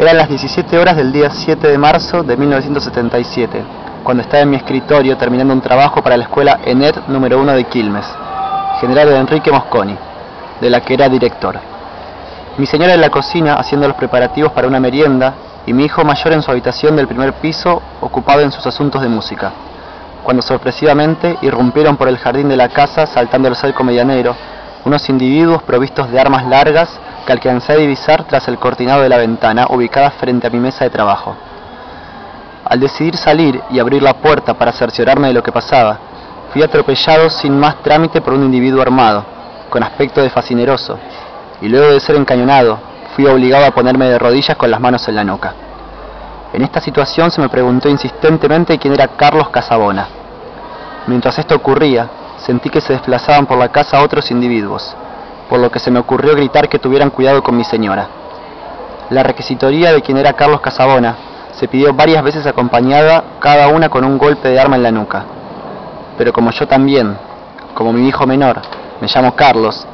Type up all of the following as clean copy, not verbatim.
Eran las 17 horas del día 7 de marzo de 1977, cuando estaba en mi escritorio terminando un trabajo para la escuela ENET número 1 de Quilmes, General Enrique Mosconi, de la que era director. Mi señora en la cocina haciendo los preparativos para una merienda y mi hijo mayor en su habitación del primer piso ocupado en sus asuntos de música, cuando sorpresivamente irrumpieron por el jardín de la casa saltando el cerco medianero unos individuos provistos de armas largas que alcancé a divisar tras el cortinado de la ventana ubicada frente a mi mesa de trabajo. Al decidir salir y abrir la puerta para cerciorarme de lo que pasaba, fui atropellado sin más trámite por un individuo armado, con aspecto de fascineroso, y luego de ser encañonado, fui obligado a ponerme de rodillas con las manos en la nuca. En esta situación se me preguntó insistentemente quién era Carlos Casabona. Mientras esto ocurría, sentí que se desplazaban por la casa otros individuos, por lo que se me ocurrió gritar que tuvieran cuidado con mi señora. La requisitoría de quién era Carlos Casabona se pidió varias veces acompañada, cada una con un golpe de arma en la nuca. Pero como yo también, como mi hijo menor, me llamo Carlos,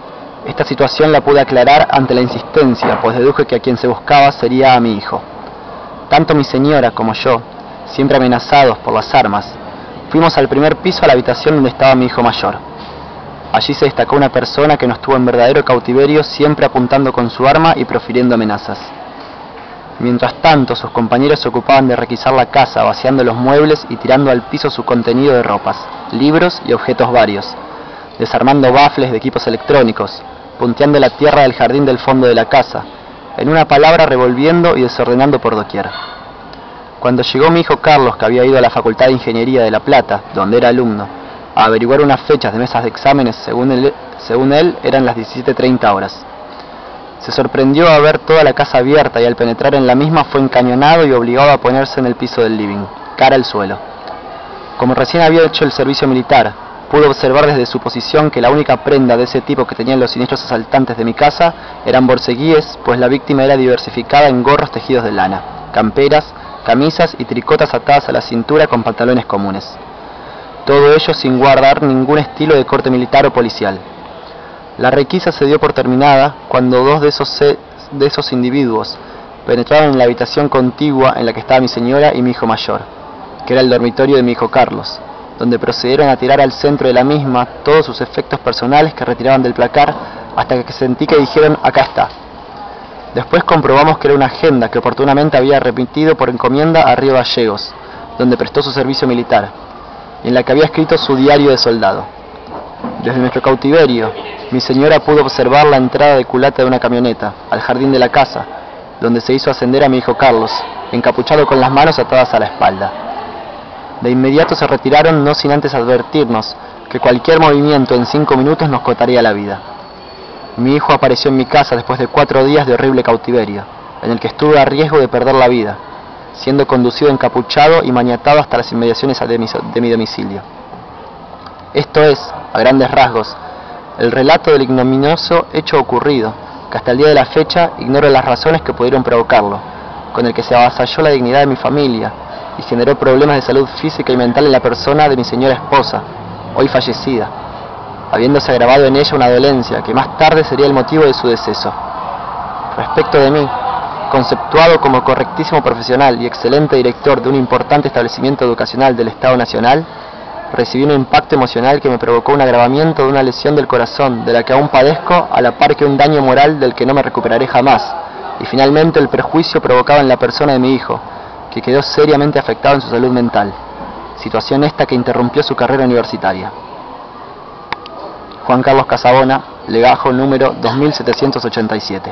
esta situación la pude aclarar ante la insistencia, pues deduje que a quien se buscaba sería a mi hijo. Tanto mi señora como yo, siempre amenazados por las armas, fuimos al primer piso a la habitación donde estaba mi hijo mayor. Allí se destacó una persona que nos tuvo en verdadero cautiverio, siempre apuntando con su arma y profiriendo amenazas. Mientras tanto, sus compañeros se ocupaban de requisar la casa, vaciando los muebles y tirando al piso su contenido de ropas, libros y objetos varios, desarmando bafles de equipos electrónicos, punteando la tierra del jardín del fondo de la casa, en una palabra revolviendo y desordenando por doquier. Cuando llegó mi hijo Carlos, que había ido a la Facultad de Ingeniería de La Plata, donde era alumno, a averiguar unas fechas de mesas de exámenes, según él eran las 17:30 horas. Se sorprendió a ver toda la casa abierta y al penetrar en la misma fue encañonado y obligado a ponerse en el piso del living, cara al suelo. Como recién había hecho el servicio militar, pudo observar desde su posición que la única prenda de ese tipo que tenían los siniestros asaltantes de mi casa eran borceguíes, pues la víctima era diversificada en gorros tejidos de lana, camperas, camisas y tricotas atadas a la cintura con pantalones comunes. Todo ello sin guardar ningún estilo de corte militar o policial. La requisa se dio por terminada cuando dos de esos individuos penetraron en la habitación contigua en la que estaba mi señora y mi hijo mayor, que era el dormitorio de mi hijo Carlos, donde procedieron a tirar al centro de la misma todos sus efectos personales que retiraban del placar hasta que sentí que dijeron «acá está». Después comprobamos que era una agenda que oportunamente había remitido por encomienda a Río Gallegos, donde prestó su servicio militar, y en la que había escrito su diario de soldado. Desde nuestro cautiverio, mi señora pudo observar la entrada de culata de una camioneta al jardín de la casa, donde se hizo ascender a mi hijo Carlos, encapuchado con las manos atadas a la espalda. De inmediato se retiraron, no sin antes advertirnos que cualquier movimiento en 5 minutos nos costaría la vida. Mi hijo apareció en mi casa después de 4 días de horrible cautiverio, en el que estuve a riesgo de perder la vida, siendo conducido encapuchado y maniatado hasta las inmediaciones de mi domicilio. Esto es, a grandes rasgos, el relato del ignominioso hecho ocurrido, que hasta el día de la fecha ignoro las razones que pudieron provocarlo, con el que se avasalló la dignidad de mi familia y generó problemas de salud física y mental en la persona de mi señora esposa, hoy fallecida, habiéndose agravado en ella una dolencia que más tarde sería el motivo de su deceso. Respecto de mí, conceptuado como correctísimo profesional y excelente director de un importante establecimiento educacional del Estado Nacional, recibí un impacto emocional que me provocó un agravamiento de una lesión del corazón, de la que aún padezco, a la par que un daño moral del que no me recuperaré jamás, y finalmente el perjuicio provocado en la persona de mi hijo, que quedó seriamente afectado en su salud mental, situación esta que interrumpió su carrera universitaria. Juan Carlos Casabona, Legajo número 2787.